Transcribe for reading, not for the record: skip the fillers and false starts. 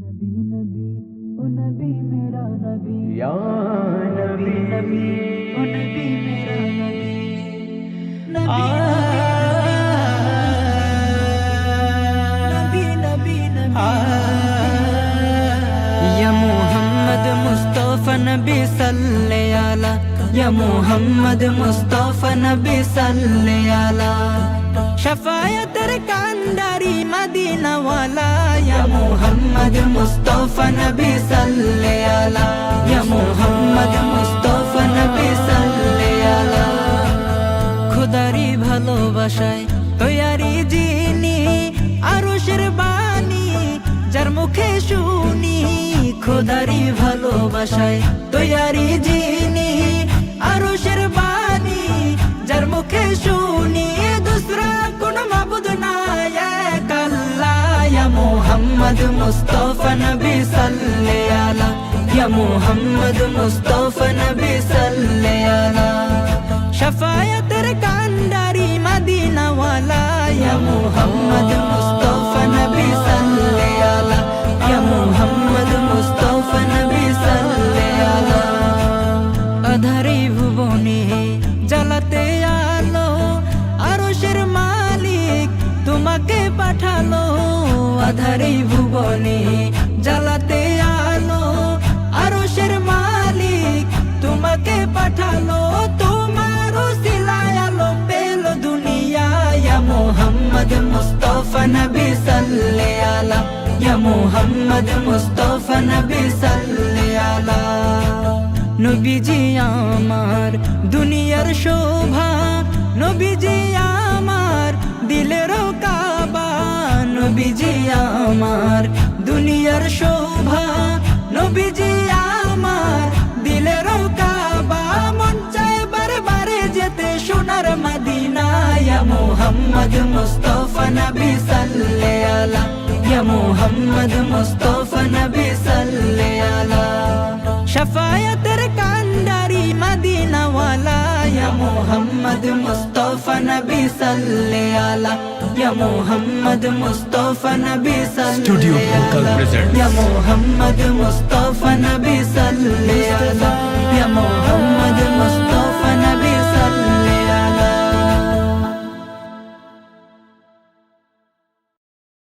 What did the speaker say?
नबी नबी ओ नबी मेरा नबी या नबी नबी ओ नबी मेरा नबी नबी नबी नबी नबी या मोहम्मद मुस्तफा नबी सल्ले अला या मोहम्मद मुस्तफा नबी सल्ले अला शफायतर कांडारी मदीना वाला या मोहम्मद मुस्तफा नबी सल्ले अला या मोहम्मद मुस्तफा नबी सल्ले अला खुदारी ভালোবাসায় তৈয়ারি যিনি আরশের বাণী যার মুখে শুনি খুদারি ভালোবাসায় তৈয়ারি যিনি আরশের বাণী যার মুখে শুনি दूसरा কোন মাবুদ নাই এক আল্লাহ या मोहम्मद मुस्तफा नबी सल्ले अला या मोहम्मद मुस्तफा नबी सल्ले अला शफायतर कांडारी मदीना वाला या मोहम्मद मुस्तफा नबी सल्ले अला या मोहम्मद मुस्तफा नबी सल्ले अला अधारी भुवने জ্বালাতে আলো আরশের মালিক তোমাকে পাঠালো আধারি ভুবনে জ্বালাতে আলো আরশের মালিক তোমাকে পাঠালো তোমার উসিলায় আলো পেল দুনিয়া ইয়া মোহাম্মদ মুস্তাফা নবী সাল্লে আলা ইয়া মোহাম্মদ মুস্তাফা নবী সাল্লে আলা নবীজি আমার দুনিয়ার শোভা নবীজি আমার দিলের কাবা নবীজি আমার দুনিয়ার শোভা নবীজি আমার দিলের কাবা মন চায় বারবারে যেতে সোনার মদিনা ইয়া মোহাম্মদ মুস্তাফা নবী সাল্লে আলা ইয়া মোহাম্মদ মুস্তাফা নবী সাল্লে আলা शफायतर कांडारी मदीना वाला या मोहम्मद मुस्तफा नबी सल्ले अला या मोहम्मद मुस्तफा नबी सल्ले अला या मोहम्मद मुस्तफा